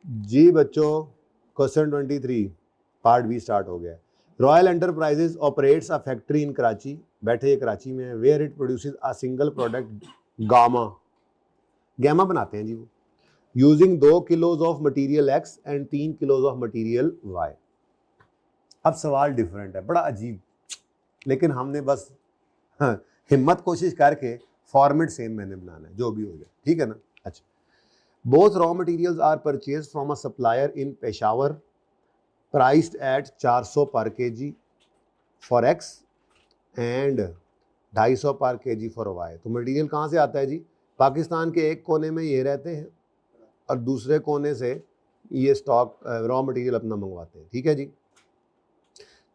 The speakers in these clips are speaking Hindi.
जी बच्चों, क्वेश्चन 23 पार्ट बी स्टार्ट हो गया है। Royal Enterprises operates a factory in Karachi, बैठे ये कराची में है, where it produces a single product gamma, gamma बनाते हैं जी वो, using 2 kilos of material X and 3 kilos of material Y. अब सवाल डिफरेंट है, बड़ा अजीब, लेकिन हमने बस हिम्मत कोशिश करके फॉर्मेट सेम मैंने बनाना है, जो भी हो जाए, ठीक है ना। अच्छा, both raw materials are purchase from a supplier in Peshawar, priced at 400 per KG for X and 250 per KG for Y. तो मटेरियल कहाँ से आता है जी? पाकिस्तान के एक कोने में ये रहते हैं और दूसरे कोने से ये स्टॉक रॉ मटेरियल अपना मंगवाते हैं, ठीक है जी।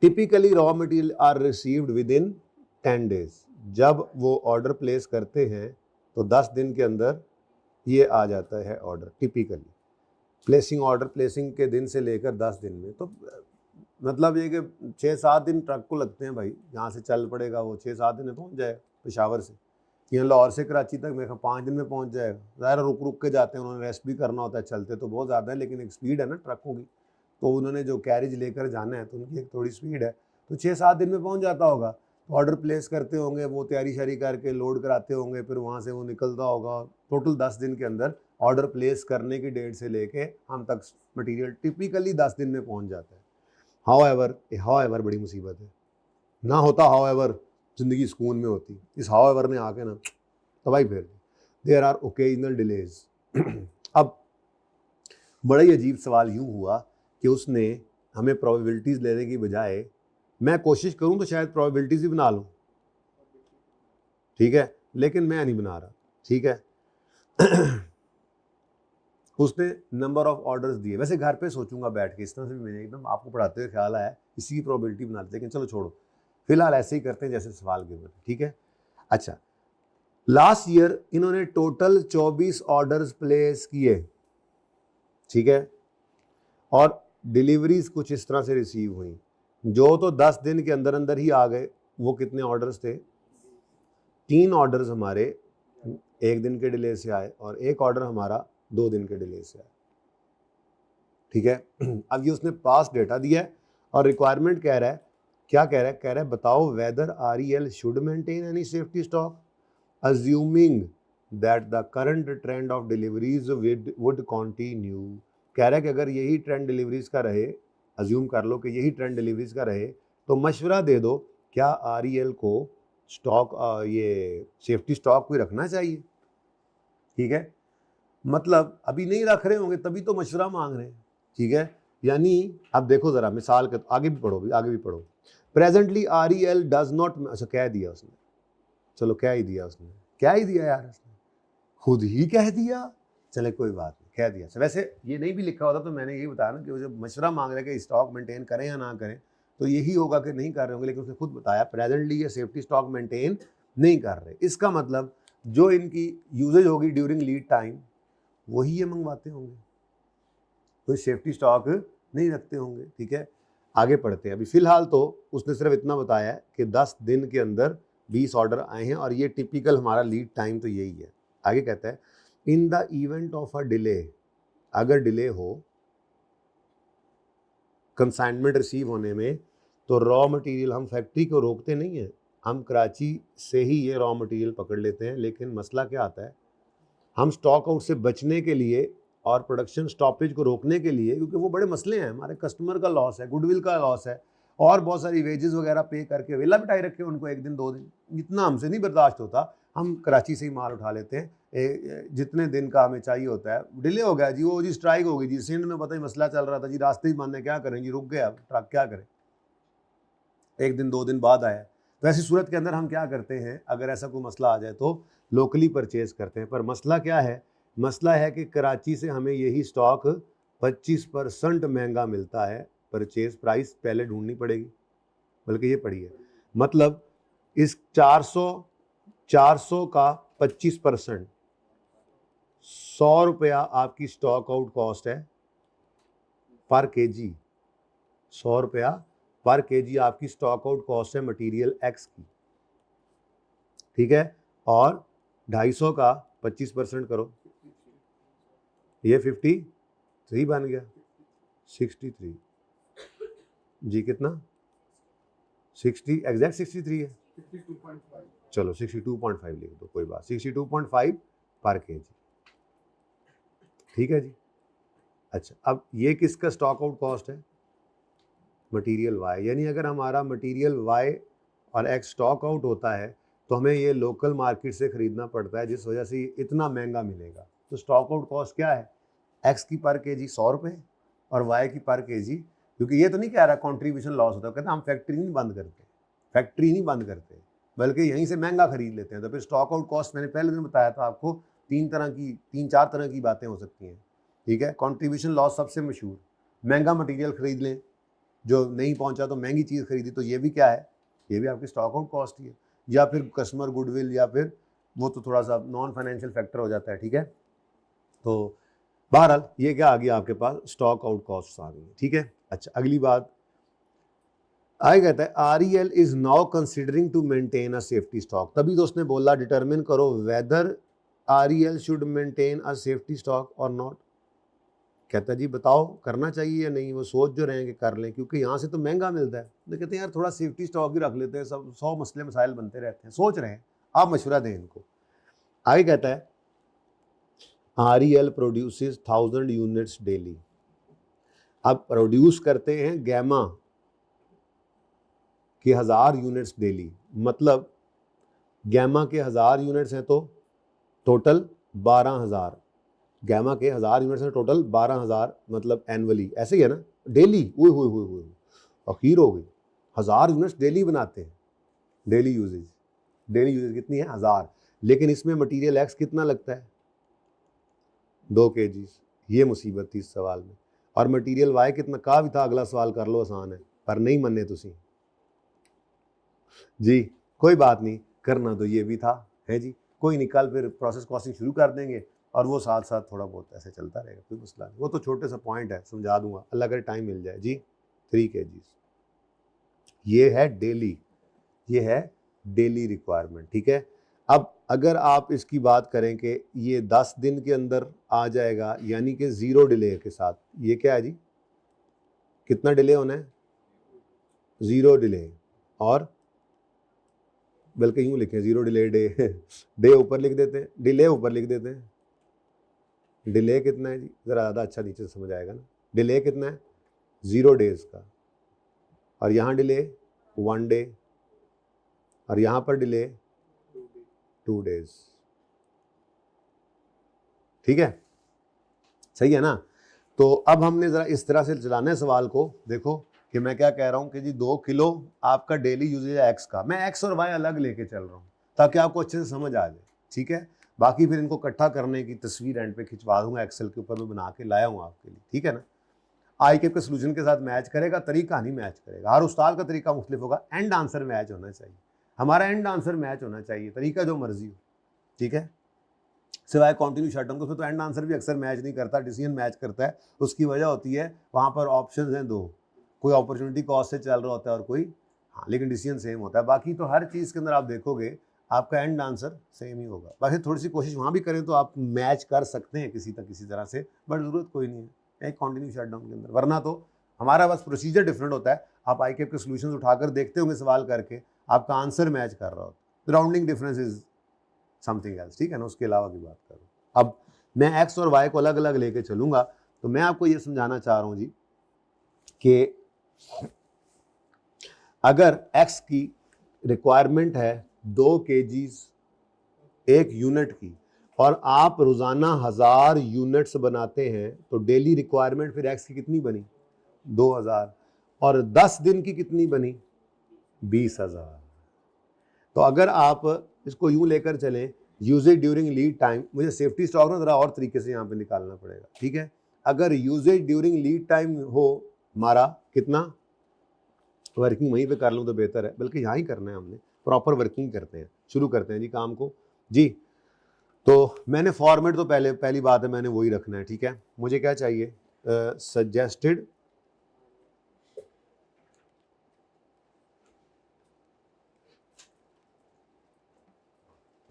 Typically raw material are received within 10 days. जब वो ऑर्डर प्लेस करते हैं तो 10 दिन के अंदर ये आ जाता है order. Typically placing order placing के दिन से लेकर 10 दिन में, तो मतलब ये कि 6-7 दिन ट्रक को लगते हैं भाई। यहाँ से चल पड़ेगा वो 6-7 दिन में पहुँच जाएगा पेशावर से, यहाँ लाहौर से कराची तक मेरे 5 दिन में पहुँच जाएगा। ज़ाहिर रुक रुक के जाते हैं, उन्होंने रेस्ट भी करना होता है, चलते तो बहुत ज़्यादा है लेकिन एक स्पीड है ना ट्रकों की, तो उन्होंने जो कैरेज लेकर जाना है तो उनकी एक थोड़ी स्पीड है, तो 6-7 दिन में पहुँच जाता होगा। तो ऑर्डर प्लेस करते होंगे, वो तैयारी शारी करके लोड कराते होंगे, फिर वहाँ से वो निकलता होगा। टोटल 10 दिन के अंदर ऑर्डर प्लेस करने की डेट से लेके हम तक मटेरियल टिपिकली 10 दिन में पहुँच जाता है। हाउएवर बड़ी मुसीबत है, ना होता हाउएवर ज़िंदगी सुकून में होती। इस हाउएवर ने आके ना तबाही फेर दी। There are occasional delays. अब बड़ा ही अजीब सवाल यूँ हुआ कि उसने हमें प्रोबेबिलिटीज़ लेने की बजाय, मैं कोशिश करूँ तो शायद प्रोबेबिलिटीज़ ही बना लूँ, ठीक है, लेकिन मैं नहीं बना रहा, ठीक है। उसने नंबर ऑफ ऑर्डर्स दिए। वैसे घर पे सोचूंगा बैठ के, इस तरह से भी मैंने एकदम आपको पढ़ाते हुए ख्याल आया इसी की प्रोबेबिलिटी बना लेते, लेकिन चलो छोड़ो, फिलहाल ऐसे ही करते हैं जैसे सवाल गिवन, ठीक है। अच्छा, लास्ट ईयर इन्होंने टोटल 24 ऑर्डर्स प्लेस किए, ठीक है, और डिलीवरीज कुछ इस तरह से रिसीव हुई, जो तो 10 दिन के अंदर अंदर ही आ गए। वो कितने ऑर्डर्स थे? 3 ऑर्डर्स हमारे 1 दिन के डिले से आए और 1 ऑर्डर हमारा 2 दिन के डिले से आया, ठीक है। अब ये उसने पास डेटा दिया है और रिक्वायरमेंट कह रहा है, क्या कह रहा है बताओ whether REL should maintain any safety stock assuming that the current trend of deliveries would continue. कह रहा है कि अगर यही ट्रेंड डिलीवरीज का रहे, अज्यूम कर लो कि यही ट्रेंड डिलीवरीज का रहे, तो मशवरा दे दो क्या REL को स्टॉक ये सेफ्टी स्टॉक भी रखना चाहिए, ठीक है। मतलब अभी नहीं रख रहे होंगे तभी तो मशवरा मांग रहे हैं, ठीक है। यानी अब देखो जरा मिसाल के, आगे भी पढ़ो। प्रेजेंटली REL डज नॉट, अच्छा कह दिया उसने, चलो क्या ही दिया उसने, क्या ही दिया यार उसने, खुद ही कह दिया, चले कोई बात नहीं, कह दिया। वैसे ये नहीं भी लिखा होता तो मैंने यही बताया ना कि वो जब मशवरा मांग रहे हैं कि स्टॉक मेंटेन करें या ना करें, तो यही होगा कि नहीं कर रहे होंगे, लेकिन उसने खुद बताया प्रेजेंटली ये सेफ्टी स्टॉक मेंटेन नहीं कर रहे। इसका मतलब जो इनकी यूजेज होगी ड्यूरिंग लीड टाइम वही ये मंगवाते होंगे, कोई सेफ्टी स्टॉक नहीं रखते होंगे, ठीक है। आगे पढ़ते हैं। अभी फिलहाल तो उसने सिर्फ इतना बताया है कि 10 दिन के अंदर 20 ऑर्डर आए हैं और ये टिपिकल हमारा लीड टाइम तो यही है। आगे कहता है in the event of a delay, अगर डिले हो कंसाइनमेंट रिसीव होने में, तो रॉ मटेरियल हम फैक्ट्री को रोकते नहीं हैं, हम कराची से ही ये रॉ मटेरियल पकड़ लेते हैं। लेकिन मसला क्या आता है, हम स्टॉक आउट से बचने के लिए और प्रोडक्शन स्टॉपेज को रोकने के लिए, क्योंकि वो बड़े मसले हैं, हमारे कस्टमर का लॉस है, गुडविल का लॉस है, और बहुत सारी वेजेस वगैरह पे करके वेला बिठाई रखे उनको 1 दिन 2 दिन, इतना हमसे नहीं बर्दाश्त होता। हम कराची से ही माल उठा लेते हैं, जितने दिन का हमें चाहिए होता है। डिले हो गया जी, वो जी स्ट्राइक हो गई जी, सिंध में पता ही मसला चल रहा था जी, रास्ते ही बंद है, क्या करें जी, रुक गया ट्रक, क्या करें, 1 दिन 2 दिन बाद आया। तो ऐसी सूरत के अंदर हम क्या करते हैं, अगर ऐसा कोई मसला आ जाए तो लोकली परचेज करते हैं। पर मसला क्या है, मसला है कि कराची से हमें यही स्टॉक 25% महंगा मिलता है, परचेज प्राइस पहले ढूंढनी पड़ेगी। बल्कि ये पड़ी है, मतलब इस 400 का 25%, 100 रुपया आपकी स्टॉक आउट कॉस्ट है पर केजी, 100 रुपया पर केजी आपकी स्टॉक आउट कॉस्ट है मटेरियल एक्स की, ठीक है। और 250 का 25% करो, ये 50 सही बन गया 63 जी, कितना 60 एग्जैक्ट 63 है, 62.5। चलो 62.5 लिख दो, कोई बात, 62.5 पर केजी, ठीक है जी। अच्छा, अब ये किसका स्टॉक आउट कॉस्ट है, मटेरियल वाई, यानी अगर हमारा मटेरियल वाई और एक्स स्टॉक आउट होता है तो हमें ये लोकल मार्केट से ख़रीदना पड़ता है, जिस वजह से ये इतना महंगा मिलेगा। तो स्टॉक आउट कॉस्ट क्या है, एक्स की पर केजी 100 रुपये और वाई की पर केजी, क्योंकि ये तो नहीं कह रहा कंट्रीब्यूशन लॉस होता है, कहते हैं हम फैक्ट्री नहीं बंद करते, फैक्ट्री नहीं बंद करते, बल्कि यहीं से महंगा खरीद लेते हैं। तो फिर स्टॉक आउट कॉस्ट मैंने पहले दिन बताया था आपको, तीन चार तरह की बातें हो सकती हैं, ठीक है। कंट्रीब्यूशन लॉस सबसे मशहूर, महंगा मटेरियल खरीद लें, जो नहीं पहुंचा तो महंगी चीज़ खरीदी, तो ये भी क्या है, ये भी आपकी स्टॉक आउट कॉस्ट ही है। या फिर कस्टमर गुडविल, या फिर वो तो थोड़ा सा नॉन फाइनेंशियल फैक्टर हो जाता है, ठीक है। तो बहरहाल ये क्या आ गया आपके पास, स्टॉक आउट कॉस्ट आ गई, ठीक है। अच्छा, अगली बात आगे कहता है REL is now considering to maintain a safety stock. तभी तो उसने बोला डिटरमिन करो whether REL should maintain a safety stock और नॉट। कहता है जी बताओ करना चाहिए या नहीं, वो सोच जो रहे हैं कि कर लें, क्योंकि यहाँ से तो महंगा मिलता है। तो कहते हैं यार थोड़ा सेफ्टी स्टॉक ही रख लेते हैं, सब 100 मसले मसाइल बनते रहते हैं, सोच रहे हैं, आप मशवरा दें इनको। आगे कहता है REL प्रोड्यूसेस 1000 यूनिट्स डेली। अब प्रोड्यूस करते हैं गैमा के 1000 यूनिट्स डेली, मतलब गैमा के 1000 यूनिट्स हैं तो टोटल 12000, गैमा के 1000 यूनिट्स हैं टोटल 12000, मतलब एनुअली, ऐसे ही है ना, डेली। हुए अखीर हो गई, 1000 यूनिट्स डेली बनाते हैं, डेली यूजेज कितनी है 1000, लेकिन इसमें मटेरियल एक्स कितना लगता है 2 kg, ये मुसीबत थी इस सवाल में। और मटेरियल वाई कितना का भी था, अगला सवाल कर लो, आसान है, पर नहीं मन्ने तुसी जी, कोई बात नहीं, करना तो ये भी था, है जी, कोई नहीं, कल फिर प्रोसेस कॉस्टिंग शुरू कर देंगे और वो साथ साथ थोड़ा बहुत ऐसे चलता रहेगा, कोई मसला नहीं, वो तो छोटे सा पॉइंट है, समझा दूंगा अल्लाह अगर टाइम मिल जाए जी। 3 kg ये है डेली, ये है डेली रिक्वायरमेंट, ठीक है। अब अगर आप इसकी बात करें कि ये 10 दिन के अंदर आ जाएगा, यानी कि 0 डिले के साथ, ये क्या है जी, कितना डिले होना है 0 डिले, और बल्कि यूँ लिखें 0 डिले डे, डे ऊपर लिख देते हैं, डिले ऊपर लिख देते हैं। डिले कितना है जी, ज़रा ज़्यादा अच्छा नीचे से समझ आएगा ना, डिले कितना है 0 डेज़ का, और यहाँ डिले 1 डे, और यहाँ पर डिले 2 डेज़, ठीक है, सही है ना। तो अब हमने ज़रा इस तरह से चलाना है सवाल को, देखो कि मैं क्या कह रहा हूँ कि जी 2 किलो आपका डेली यूजेज है एक्स का, मैं एक्स और वाई अलग लेके चल रहा हूँ ताकि आपको अच्छे से समझ आ जाए, ठीक है। बाकी फिर इनको इकट्ठा करने की तस्वीर एंड पे खिंचवा दूंगा, एक्सेल के ऊपर मैं बना के लाया हूँ आपके लिए, ठीक है ना। ICAP के सोल्यूशन के साथ मैच करेगा, तरीका नहीं मैच करेगा, हर उस्ताद का तरीका मुख्तलिफ होगा, एंड आंसर मैच होना चाहिए, हमारा एंड आंसर मैच होना चाहिए, तरीका जो मर्जी हो, ठीक है, सिवाय कॉन्टिन्यू शटडाउन को, तो एंड आंसर भी अक्सर मैच नहीं करता, डिसीजन मैच करता है। उसकी वजह होती है वहाँ पर ऑप्शन हैं 2, कोई अपॉर्चुनिटी कॉस्ट से चल रहा होता है और कोई, हाँ, लेकिन डिसीजन सेम होता है। बाकी तो हर चीज़ के अंदर आप देखोगे आपका एंड आंसर सेम ही होगा, बाकी थोड़ी सी कोशिश वहाँ भी करें तो आप मैच कर सकते हैं किसी तरह से, बट ज़रूरत कोई नहीं है एक कॉन्टिन्यू शटडाउन के अंदर, वरना तो हमारा बस प्रोसीजर डिफरेंट होता है। आप ICAP के सोल्यूशन उठाकर देखते होंगे सवाल करके, आपका आंसर मैच कर रहा होता, rounding difference is something else, ठीक है ना, उसके अलावा की बात करूँ। अब मैं एक्स और वाई को अलग अलग लेके चलूंगा, तो मैं आपको ये समझाना चाह रहा हूँ जी कि अगर एक्स की रिक्वायरमेंट है 2 kg एक यूनिट की, और आप रोज़ाना 1000 यूनिट्स बनाते हैं, तो डेली रिक्वायरमेंट फिर एक्स की कितनी बनी 2000, और 10 दिन की कितनी बनी 20000। तो अगर आप इसको यूँ लेकर चलें, यूजेज ड्यूरिंग लीड टाइम, मुझे सेफ्टी स्टॉक ना ज़रा और तरीके से यहाँ पे निकालना पड़ेगा, ठीक है। अगर यूजेज ड्यूरिंग लीड टाइम हो हमारा कितना, वर्किंग वहीं पे कर लूँ तो बेहतर है, बल्कि यहाँ ही करना है, हमने प्रॉपर वर्किंग करते हैं, शुरू करते हैं जी काम को जी। तो मैंने फॉर्मेट तो पहली बात है मैंने वही रखना है, ठीक है। मुझे क्या चाहिए, सजेस्टेड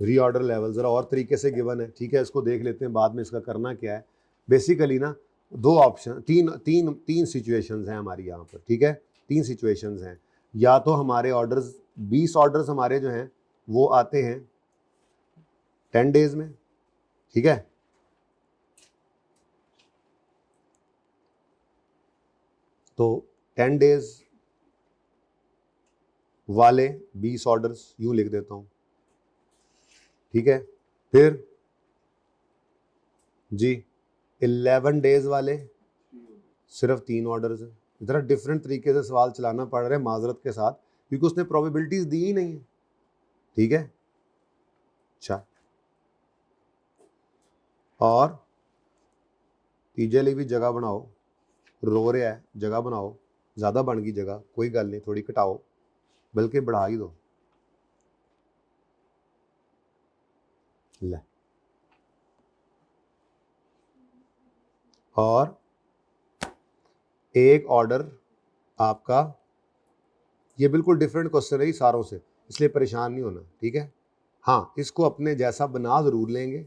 रीऑर्डर लेवल ज़रा और तरीके से गिवन है, ठीक है, इसको देख लेते हैं बाद में इसका करना क्या है। बेसिकली ना दो ऑप्शन, तीन तीन तीन सिचुएशंस हैं हमारी यहाँ पर, ठीक है, तीन सिचुएशंस हैं। या तो हमारे ऑर्डर्स 20 ऑर्डर्स हमारे जो हैं वो आते हैं 10 डेज में, ठीक है, तो 10 डेज वाले 20 ऑर्डर्स यूं लिख देता हूं, ठीक है। फिर जी 11 डेज वाले सिर्फ 3 ऑर्डर्स हैं। इतना डिफरेंट तरीके से सवाल चलाना पड़ रहा है माजरत के साथ, क्योंकि उसने प्रोबेबिलिटीज दी ही नहीं है, ठीक है। अच्छा, और तीजे लिए भी जगह बनाओ, रो रहा है जगह बनाओ, ज़्यादा बन गई जगह, कोई गल नहीं, थोड़ी घटाओ, बल्कि बढ़ा ही दो। ले, और एक ऑर्डर आपका, ये बिल्कुल डिफरेंट क्वेश्चन है सारों से, इसलिए परेशान नहीं होना, ठीक है। हाँ, इसको अपने जैसा बना ज़रूर लेंगे,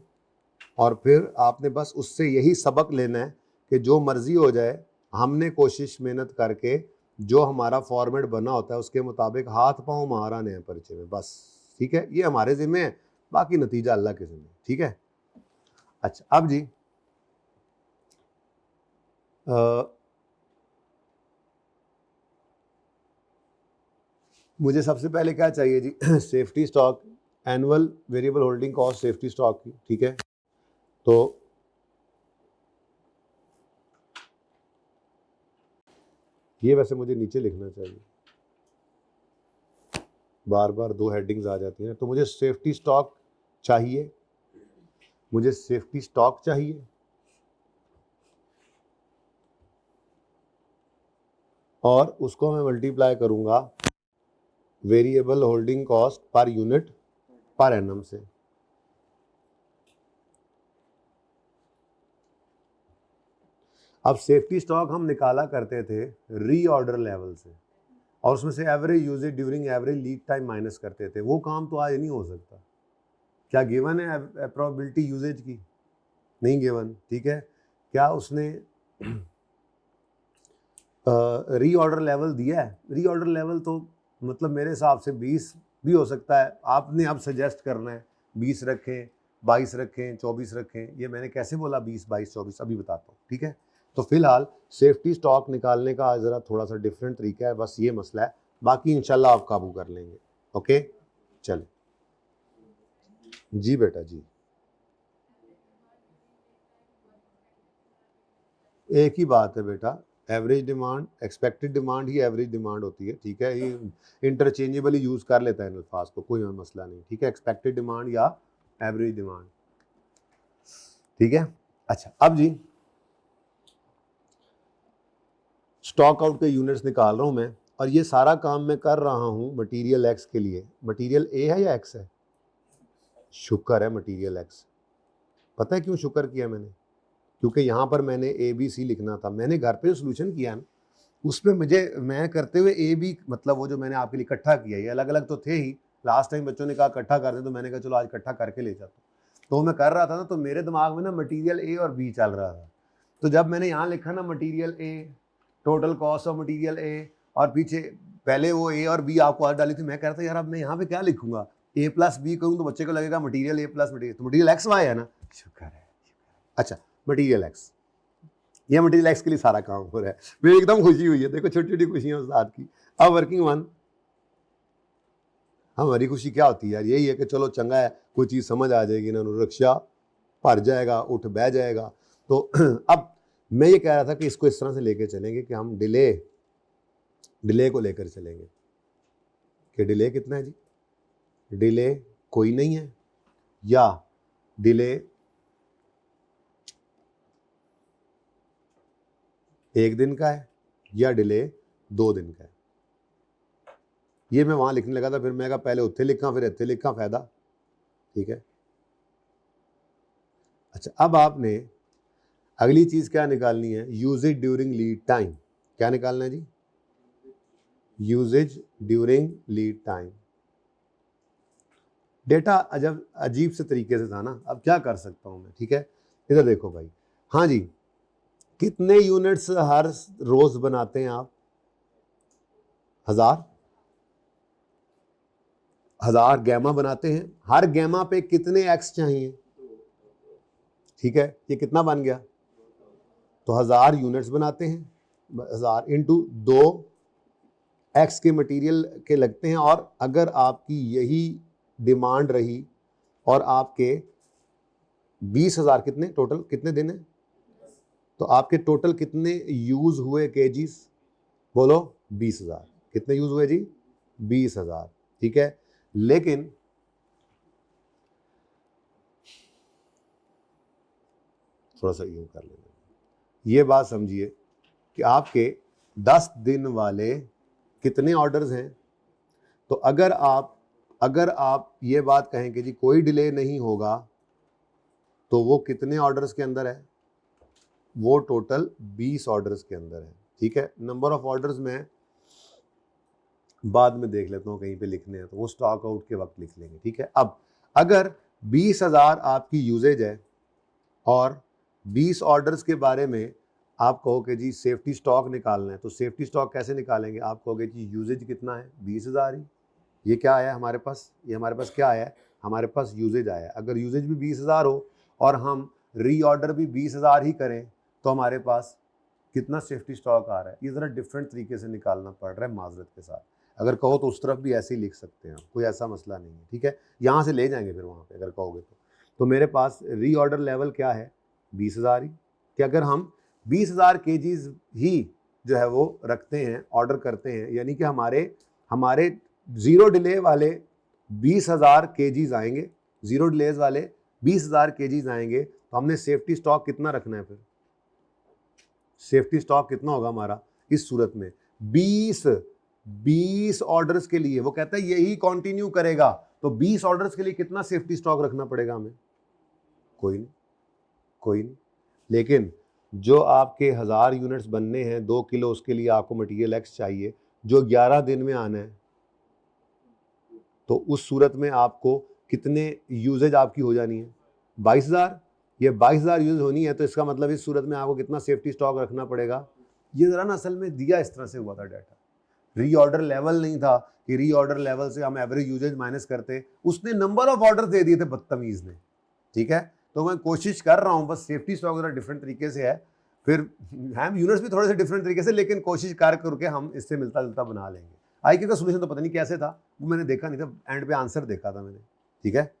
और फिर आपने बस उससे यही सबक लेना है कि जो मर्जी हो जाए, हमने कोशिश मेहनत करके जो हमारा फॉर्मेट बना होता है उसके मुताबिक हाथ पांव मार आने हैं परिचय में, बस, ठीक है। ये हमारे जिम्मे है, बाकी नतीजा अल्लाह के जिम्मे, ठीक है। अच्छा, अब जी मुझे सबसे पहले क्या चाहिए जी safety stock, annual variable holding cost safety stock की, ठीक है। तो ये वैसे मुझे नीचे लिखना चाहिए, बार बार दो हेडिंग्स आ जाती हैं। तो मुझे सेफ्टी स्टॉक चाहिए, मुझे सेफ्टी स्टॉक चाहिए, और उसको मैं मल्टीप्लाई करूंगा variable holding cost per unit per annum से। अब सेफ्टी स्टॉक हम निकाला करते थे रीऑर्डर लेवल से, और उसमें से average usage during average lead time minus करते थे। वो काम तो आज नहीं हो सकता। क्या गिवन है प्रोबेबिलिटी यूजेज की? नहीं गिवन, ठीक है। क्या उसने रीऑर्डर लेवल दिया है? रीऑर्डर लेवल तो मतलब मेरे हिसाब से 20 भी हो सकता है, आपने अब सजेस्ट करना है 20 रखें, 22 रखें, 24 रखें। ये मैंने कैसे बोला 20, 22, 24, अभी बताता हूँ, ठीक है। तो फिलहाल सेफ्टी स्टॉक निकालने का ज़रा थोड़ा सा डिफरेंट तरीका है, बस ये मसला है, बाकी इंशाल्लाह आप काबू कर लेंगे। ओके, चले जी बेटा जी। एक ही बात है बेटा, एवरेज डिमांड, एक्सपेक्टेड डिमांड ही एवरेज डिमांड होती है, ठीक है। ये इंटरचेंजेबली यूज़ कर लेता है इन अल्फाज को, कोई मसला नहीं, ठीक है। एक्सपेक्टेड डिमांड या एवरेज डिमांड, ठीक है। अच्छा, अब जी स्टॉक आउट के यूनिट्स निकाल रहा हूं मैं, और ये सारा काम मैं कर रहा हूं मटेरियल एक्स के लिए। मटेरियल ए है या एक्स है? शुक्र है मटेरियल एक्स। पता है क्यों शुक्र किया मैंने? क्योंकि यहाँ पर मैंने ए बी सी लिखना था। मैंने घर पे सोल्यूशन किया ना, उसमें मैं करते हुए ए बी, मतलब वो जो मैंने आपके लिए इकट्ठा किया, ये अलग अलग तो थे ही। लास्ट टाइम बच्चों ने कहा इकट्ठा कर दें, तो मैंने कहा चलो आज इकट्ठा करके ले जाता हूँ। तो मैं कर रहा था ना, तो मेरे दिमाग में ना मटीरियल ए और बी चल रहा था। तो जब मैंने यहाँ लिखा ना material A, total cost of material A, और पीछे पहले वो ए और बी आपको आज डाली थी, मैं कह रहा था यार अब मैं यहाँ पे क्या लिखूंगा, ए प्लस बी करूँ तो बच्चे को लगेगा मटीरियल ए प्लस मटीरियल, तो मटीरियल एक्स वाई है ना। शुक्र है। अच्छा, मटीरियल एक्स, ये मटीरियल एक्स के लिए सारा काम हो रहा है। मेरी एकदम खुशी हुई है, देखो छोटी छोटी खुशियां उस्ताद की। अब वर्किंग वन, हमारी खुशी क्या होती है यार? यही है कि चलो चंगा है, कोई चीज़ समझ आ जाएगी ना, रिक्शा भर जाएगा, उठ बह जाएगा। तो अब मैं ये कह रहा था कि इसको इस तरह से लेके चलेंगे कि हम डिले को लेकर चलेंगे कि डिले कितना है जी, डिले कोई नहीं है, या डिले 1 दिन का है, या डिले 2 दिन का है। ये मैं वहां लिखने लगा था, फिर मैं कहा पहले उत्थे लिखा फिर इत्थे लिखा, फायदा, ठीक है। अच्छा, अब आपने अगली चीज क्या निकालनी है? Usage during lead time. क्या निकालना है जी? Usage during lead time. Data अजीब से तरीके से था ना, अब क्या कर सकता हूं मैं, ठीक है। इधर देखो भाई, हाँ जी, कितने यूनिट्स हर रोज बनाते हैं आप? 1000 1000 गैमा बनाते हैं। हर गैमा पे कितने एक्स चाहिए? ठीक है, ये कितना बन गया? तो 1000 यूनिट्स बनाते हैं, 1000 इंटू 2 एक्स के मटेरियल के लगते हैं। और अगर आपकी यही डिमांड रही और आपके 20,000 कितने टोटल कितने दिन है, तो आपके टोटल कितने यूज हुए केजीज? बोलो 20,000। कितने यूज हुए जी? 20,000। ठीक है, लेकिन थोड़ा सा यूं कर लेंगे, ये बात समझिए कि आपके 10 दिन वाले कितने ऑर्डर्स हैं। तो अगर आप ये बात कहें कि जी कोई डिले नहीं होगा, तो वो कितने ऑर्डर्स के अंदर है? वो टोटल 20 ऑर्डर्स के अंदर है। ठीक है, नंबर ऑफ ऑर्डर्स में बाद में देख लेता हूँ, कहीं पे लिखने हैं तो वो स्टॉक आउट के वक्त लिख लेंगे। ठीक है, अब अगर 20,000 आपकी यूजेज है और 20 ऑर्डर्स के बारे में आप कहो कि जी सेफ्टी स्टॉक निकालना है, तो सेफ्टी स्टॉक कैसे निकालेंगे? आप कहोगे जी यूजेज कितना है? 20,000 ही। ये क्या आया हमारे पास? ये हमारे पास क्या आया है? हमारे पास यूजेज आया है। अगर यूजेज भी 20,000 हो और हम रीऑर्डर भी 20,000 ही करें, तो हमारे पास कितना सेफ्टी स्टॉक आ रहा है? ये ज़रा डिफरेंट तरीके से निकालना पड़ रहा है माजरत के साथ। अगर कहो तो उस तरफ भी ऐसे ही लिख सकते हैं, कोई ऐसा मसला नहीं है। ठीक है, यहाँ से ले जाएंगे फिर वहाँ पे अगर कहोगे तो मेरे पास रीऑर्डर लेवल क्या है? 20,000 ही। कि अगर हम 20,000 केजीज ही जो है वो रखते हैं, ऑर्डर करते हैं, यानी कि हमारे ज़ीरो डिले वाले 20,000 केजीज आएंगे, ज़ीरो डिलेज वाले 20,000 केजीज आएंगे, तो हमने सेफ्टी स्टॉक कितना रखना है? फिर सेफ्टी स्टॉक कितना होगा हमारा इस सूरत में? 20 ऑर्डर्स के लिए। वो कहता है यही कंटिन्यू करेगा, तो 20 ऑर्डर्स के लिए कितना सेफ्टी स्टॉक रखना पड़ेगा हमें? कोई नहीं। लेकिन जो आपके 1000 यूनिट्स बनने हैं 2 किलो, उसके लिए आपको मटेरियल एक्स चाहिए जो 11 दिन में आना है, तो उस सूरत में आपको कितने यूजेज आपकी हो जानी है? 22,000। ये 22,000 यूज होनी है, तो इसका मतलब इस सूरत में आपको कितना सेफ्टी स्टॉक रखना पड़ेगा? ये ज़रा ना असल में दिया इस तरह से हुआ था डाटा, रीऑर्डर लेवल नहीं था कि रीऑर्डर लेवल से हम एवरेज यूजेज माइनस करते, उसने नंबर ऑफ ऑर्डर दे दिए थे बदतमीज ने। ठीक है, तो मैं कोशिश कर रहा हूँ, बस सेफ्टी स्टॉक जरा डिफरेंट तरीके से है, फिर हम यूनिट्स भी थोड़े से डिफरेंट तरीके से, लेकिन कोशिश करके हम इससे मिलता जुलता बना लेंगे। आई का सोल्यूशन तो पता नहीं कैसे था, वो मैंने देखा नहीं था, एंड पे आंसर देखा था मैंने। ठीक है,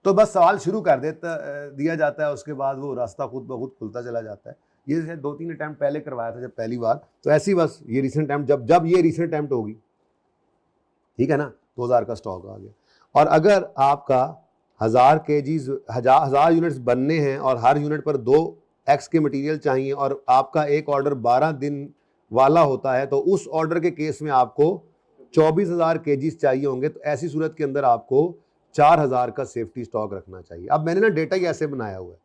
तो बस सवाल शुरू कर दिया जाता है, उसके बाद वो रास्ता खुद ब खुद खुलता चला जाता है। ये 2-3 अटैम्प्ट पहले करवाया था जब पहली बार, तो ऐसी बस ये रिसेंट अटैम्प्ट जब ये रिसेंट अटैम्प्ट होगी, ठीक है ना, 2000 का स्टॉक आ गया। और अगर आपका 1000 केजीज 1000 यूनिट्स बनने हैं और हर यूनिट पर 2 एक्स के मटेरियल चाहिए और आपका एक ऑर्डर 12 दिन वाला होता है, तो उस ऑर्डर के केस में आपको 24,000 केजीज चाहिए होंगे। तो ऐसी सूरत के अंदर आपको 4,000 का सेफ्टी स्टॉक रखना चाहिए। अब मैंने ना डेटा ही ऐसे बनाया हुआ है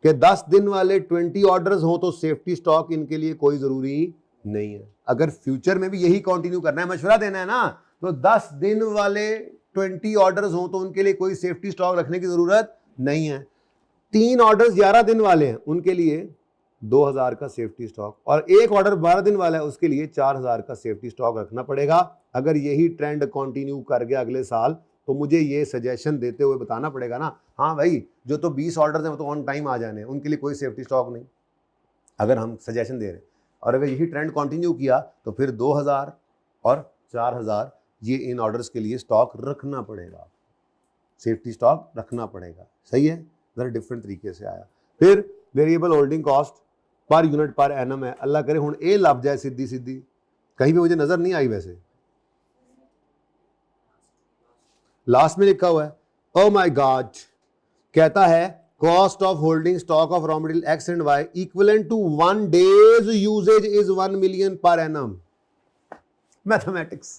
कि 10 दिन वाले 20 ऑर्डर्स हो तो सेफ्टी स्टॉक इनके लिए कोई जरूरी नहीं है। अगर फ्यूचर में भी यही कंटिन्यू करना है, मशवरा देना है ना, तो 10 दिन वाले 20 ऑर्डर्स हो तो उनके लिए कोई सेफ्टी स्टॉक रखने की जरूरत नहीं है। 3 ऑर्डर्स 11 दिन वाले हैं, उनके लिए 2,000 का सेफ्टी स्टॉक, और एक ऑर्डर 12 दिन वाला है, उसके लिए 4,000 का सेफ्टी स्टॉक रखना पड़ेगा। अगर यही ट्रेंड कंटिन्यू कर गया अगले साल, तो मुझे ये सजेशन देते हुए बताना पड़ेगा ना, हाँ भाई जो तो 20 ऑर्डर्स हैं वो तो ऑन टाइम आ जाने हैं, उनके लिए कोई सेफ्टी स्टॉक नहीं, अगर हम सजेशन दे रहे हैं। और अगर यही ट्रेंड कंटिन्यू किया तो फिर 2,000 और 4,000 ये इन ऑर्डर्स के लिए स्टॉक रखना पड़ेगा, सेफ्टी स्टॉक रखना पड़ेगा। सही है, ज़रा डिफरेंट तरीके से आया। फिर variable holding cost per unit per annum है, अल्लाह करे हुण ए लभ जाए सीधी सीधी, कहीं भी मुझे नजर नहीं आई, वैसे लास्ट में लिखा हुआ है। ओ माय गॉड, कहता है cost of holding stock of raw material X and Y equivalent to 1 days usage is 1 million per annum. Mathematics,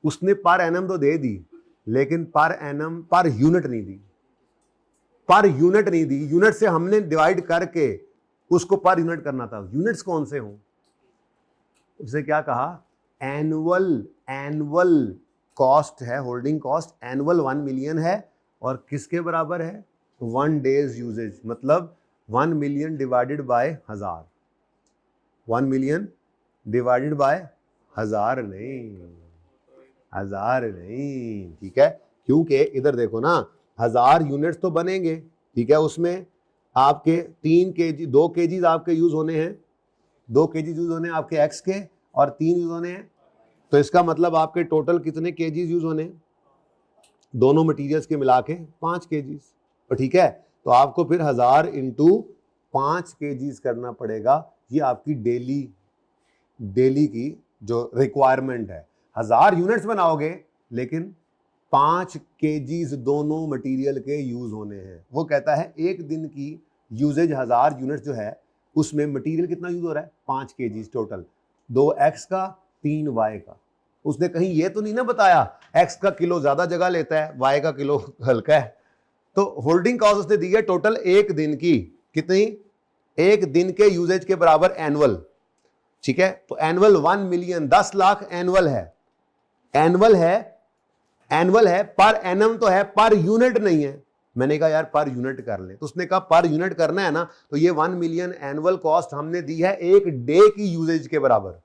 उसने पर एनम तो दे दी, लेकिन पर एनम पर यूनिट नहीं दी, पर यूनिट नहीं दी। यूनिट से हमने डिवाइड करके उसको पर यूनिट करना था। यूनिट्स कौन से हों? उसने क्या कहा, एनुअल कॉस्ट है, होल्डिंग कॉस्ट एनुअल 1 मिलियन है, और किसके बराबर है? 1 डेज यूजेज, मतलब 1 million divided by 1000। 1 million divided by 1000 नहीं, 1000 नहीं, ठीक है, क्योंकि इधर देखो ना 1000 यूनिट्स तो बनेंगे, ठीक है, उसमें आपके 3 kg 2 kg आपके यूज होने हैं, 2 kg यूज होने हैं आपके एक्स के और 3 यूज होने हैं, तो इसका मतलब आपके टोटल कितने kg यूज होने हैं दोनों मटेरियल्स के मिला के 5 kg, तो ठीक है, तो आपको फिर 1000 इंटू 5 kg करना पड़ेगा, ये आपकी डेली की जो रिक्वायरमेंट है। 1000 यूनिट्स बनाओगे लेकिन 5 kg दोनों मटेरियल के यूज होने हैं। वो कहता है एक दिन की यूजेज 1000 यूनिट्स जो है उसमें मटेरियल कितना यूज हो रहा है 5 kg टोटल, 2 x का 3 y का। उसने कहीं ये तो नहीं ना बताया x का किलो ज्यादा जगह लेता है y का किलो हल्का है। तो होल्डिंग कॉस्ट उसने दी है टोटल एक दिन की, कितनी, एक दिन के यूजेज के बराबर एनुअल, ठीक है, तो एनुअल 1 मिलियन 10 लाख एनुअल है, एनुअल है पर एनम तो है, पर यूनिट नहीं है। मैंने कहा यार पर यूनिट कर ले, तो उसने कहा पर यूनिट करना है ना, तो ये 1 मिलियन एनुअल कॉस्ट हमने दी है एक डे की यूजेज के बराबर।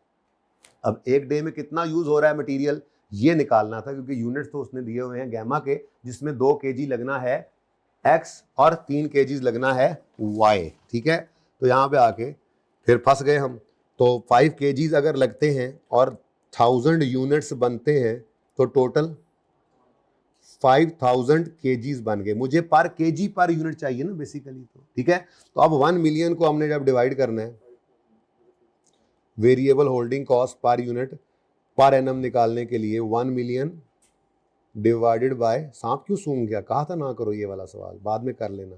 अब एक डे में कितना यूज हो रहा है मटेरियल ये निकालना था, क्योंकि यूनिट्स तो उसने दिए हुए हैं गामा के, जिसमें 2 kg लगना है x और 3 kg लगना है y, ठीक है, तो यहां पे आके फिर फंस गए हम। तो 5 kg अगर लगते हैं और 1000 यूनिट्स बनते हैं तो टोटल 5000 kgs बन गए। मुझे पर kg पर यूनिट चाहिए ना बेसिकली, तो ठीक है, तो अब 1 मिलियन को हमने जब डिवाइड करना है variable holding cost per unit per annum निकालने के लिए 1 मिलियन डिवाइडेड बाय, सांप क्यों सूंघ गया, कहा था ना करो ये वाला सवाल, बाद में कर लेना,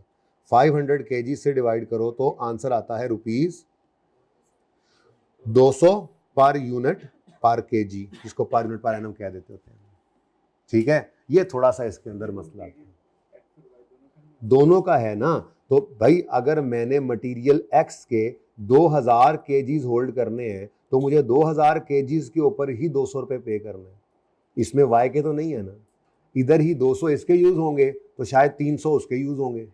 500 kg से डिवाइड करो तो आंसर आता है ₹200 पर यूनिट पर केजी, जिसको पर यूनिट पर एनम कह देते होते हैं, ठीक है, ये थोड़ा सा इसके अंदर मसला है, दोनों का है ना। तो भाई अगर मैंने मटेरियल एक्स के 2000 kgs होल्ड करने हैं तो मुझे 2000 kgs के ऊपर ही 200 रुपए पे करना है, इसमें वाई के तो नहीं है ना, इधर ही 200 इसके यूज होंगे तो शायद 300 उसके यूज होंगे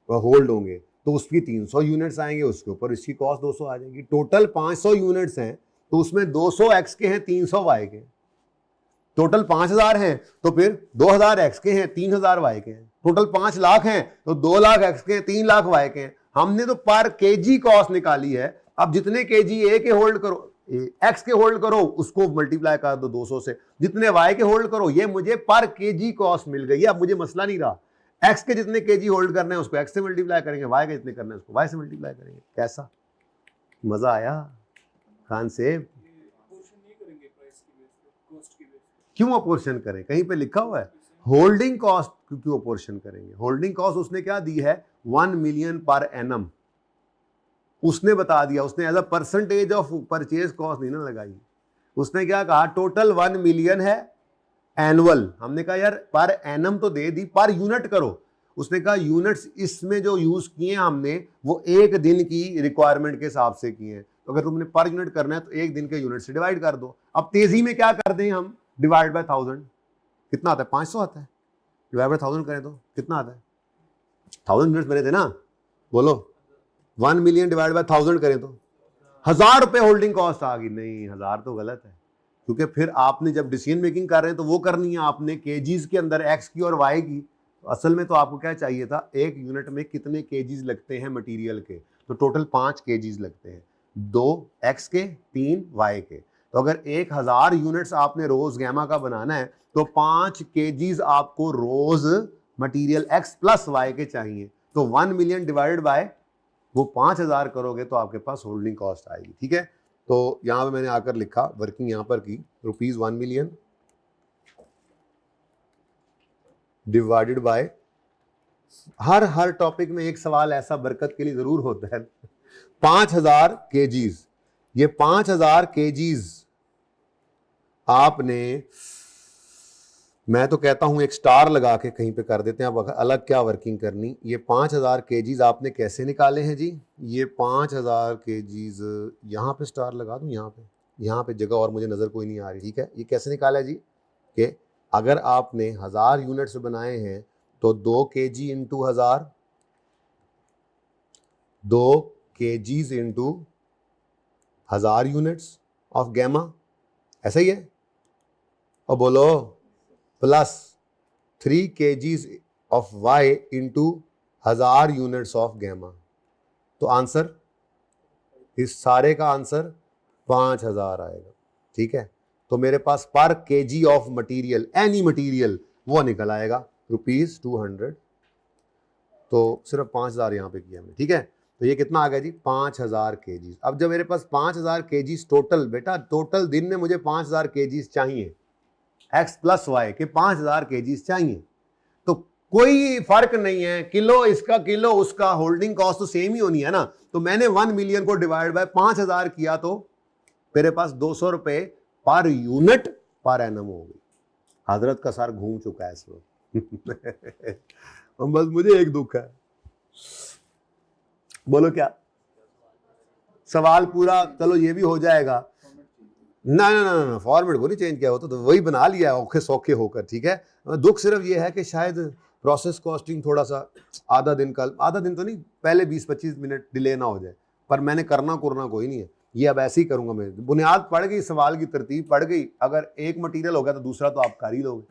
और होल्ड होंगे, तो उसकी 300 यूनिट्स आएंगे, उसके ऊपर इसकी कॉस्ट 200 आ जाएगी, टोटल 500 यूनिट्स हैं, तो उसमें 200 एक्स के हैं 300 वाई के, टोटल 5000 हैं तो फिर 2000 एक्स के हैं 3000 वाई के हैं, टोटल 5 लाख हैं तो 2 लाख एक्स के हैं 3 लाख वाई के हैं। हमने तो पर केजी कॉस्ट निकाली है, अब जितने केजी ए के होल्ड करो, एक्स के होल्ड करो उसको मल्टीप्लाई कर दो 200 से, जितने वाई के होल्ड करो, ये मुझे पर केजी कॉस्ट मिल गई। अब मुझे मसला नहीं रहा, एक्स के जितने केजी होल्ड करने हैं उसको एक्स से मल्टीप्लाई करेंगे, वाई के जितने करने हैं उसको वाई से मल्टीप्लाई करेंगे। कैसा मजा आया खान से? क्यों अपोर्शन करें, कहीं पे लिखा हुआ है होल्डिंग कॉस्ट क्यों अपोर्शन करेंगे? होल्डिंग कॉस्ट उसने क्या दी है 1 मिलियन पर एनम, उसने बता दिया, उसने as a percentage of purchase cost नहीं ना लगाई, उसने क्या कहा टोटल 1 मिलियन है एनुअल, हमने कहा यार पर एनम तो दे दी, पर यूनिट करो, उसने कहा यूनिट्स इसमें जो यूज किए हमने वो एक दिन की रिक्वायरमेंट के हिसाब से किए हैं, तो अगर तुमने पर यूनिट करना है तो एक दिन के यूनिट से डिवाइड कर दो। अब तेजी में क्या कर दें हम, डिवाइड बाय 1000 कितना आता है 500 आता है, डिवाइड बाय 1000 करें तो कितना आता है, 1000 यूनिट्स बने थे ना, बोलो 1 मिलियन डिवाइड बाय 1000 करें तो 1000 रुपए होल्डिंग कॉस्ट आ गई। नहीं 1000 तो गलत है, क्योंकि फिर आपने जब डिसीजन मेकिंग कर रहे हैं तो वो करनी है आपने केजीज के अंदर एक्स की और वाई की, तो असल में तो आपको क्या चाहिए था एक यूनिट में कितने केजीज लगते हैं मटेरियल के, तो टोटल 5 केजीज लगते हैं, 2 एक्स के 3 वाई के, तो अगर 1000 यूनिट्स आपने रोज गैमा का बनाना है तो 5 केजीज आपको रोज मटेरियल एक्स प्लस वाई के चाहिए, तो 1 मिलियन डिवाइडेड बाय वो 5000 करोगे तो आपके पास होल्डिंग कॉस्ट आएगी, ठीक है। तो यहां पे मैंने आकर लिखा वर्किंग यहां पर की ₹1 million divided by, her topic में एक सवाल ऐसा बरकत के लिए जरूर होता है, 5000 केजीज, ये 5000 केजीज आपने, मैं तो कहता हूं एक स्टार लगा के कहीं पे कर देते हैं, अब अलग क्या वर्किंग करनी। ये 5000 केजीज आपने कैसे निकाले हैं जी, ये 5000 केजीज यहाँ पे स्टार लगा दूं, यहाँ पे जगह और मुझे नजर कोई नहीं आ रही, ठीक है, ये कैसे निकाला जी कि अगर आपने 1000 यूनिट्स बनाए हैं तो 2 KG into 1000, 2 KGs into 1000 units of gamma, ऐसा ही है, और बोलो plus 3 kgs of Y into 1000 units of gamma. तो आंसर, इस सारे का आंसर 5000 आएगा। ठीक है, तो मेरे पास पर KG of material, any material, वो निकल आएगा ₹200। तो सिर्फ 5000 यहाँ पे किया हमने। ठीक है, तो ये कितना आ गया जी, 5000 केजीज। अब जब मेरे पास 5000 केजीज टोटल, बेटा टोटल दिन में मुझे 5000 केजीज चाहिए, एक्स प्लस वाई के 5000 केजीज चाहिए, तो कोई फर्क नहीं है, किलो इसका किलो उसका, होल्डिंग कॉस्ट तो सेम ही होनी है ना। तो मैंने 1 मिलियन को डिवाइड बाय 5000 किया तो मेरे पास 200 रुपए पर यूनिट पर एनम हो गई। हजरत का सर घूम चुका है इस वक्त। बस मुझे एक दुख है, बोलो क्या सवाल पूरा, चलो ये भी हो जाएगा। ना ना ना ना, फॉर्मेट को नहीं चेंज किया होता, तो वही बना लिया औखे सौखे होकर। ठीक है, दुख सिर्फ ये है कि शायद प्रोसेस कॉस्टिंग थोड़ा सा आधा दिन तो नहीं, पहले 20-25 मिनट डिले ना हो जाए, पर मैंने करना कोई नहीं है, ये अब ऐसे ही करूंगा। मैं बुनियाद पड़ गई, सवाल की तरतीब पड़ गई, अगर एक मटीरियल हो गया तो दूसरा तो आप कर ही लोगे,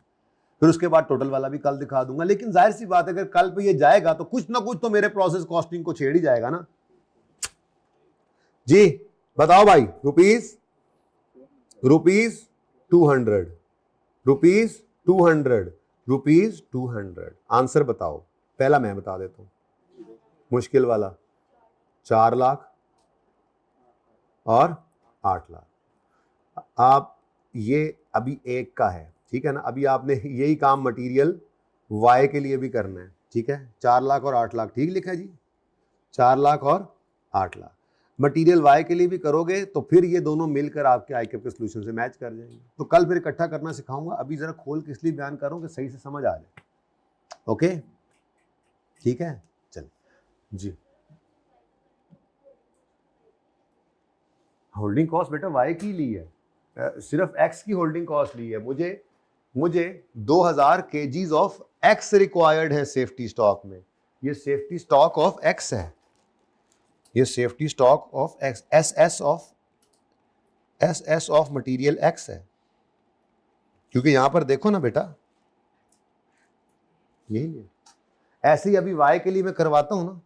फिर उसके बाद टोटल वाला भी कल दिखा दूंगा। लेकिन जाहिर सी बात है, अगर कल पे ये जाएगा तो कुछ ना कुछ तो मेरे प्रोसेस कॉस्टिंग को छेड़ ही जाएगा ना जी। बताओ भाई, रुपीज 200, रुपीज 200, आंसर बताओ। पहला मैं बता देता हूं, मुश्किल वाला 4 लाख और 8 लाख। आप ये अभी एक का है, ठीक है ना, अभी आपने यही काम मटेरियल वाई के लिए भी करना है। ठीक है, 4 लाख और 8 लाख, ठीक लिखा है जी, 4 लाख और 8 लाख मटेरियल वाई के लिए भी करोगे तो फिर ये दोनों मिलकर आपके आईकेप के सोल्यूशन से मैच कर जाएंगे। तो कल फिर इकट्ठा करना सिखाऊंगा, अभी जरा खोल के इसलिए बयान करूं कि सही से समझ आ जाए। ओके, ठीक है, चल जी। होल्डिंग कॉस्ट बेटा वाई की ली है, सिर्फ एक्स की होल्डिंग कॉस्ट ली है। मुझे 2000 केजीज ऑफ एक्स रिक्वायर्ड है सेफ्टी स्टॉक में। ये सेफ्टी स्टॉक ऑफ एक्स है, ये safety stock of x, S of material x है। क्योंकि यहां पर देखो ना बेटा, यही है। ऐसे ही अभी वाई के लिए मैं करवाता हूं ना,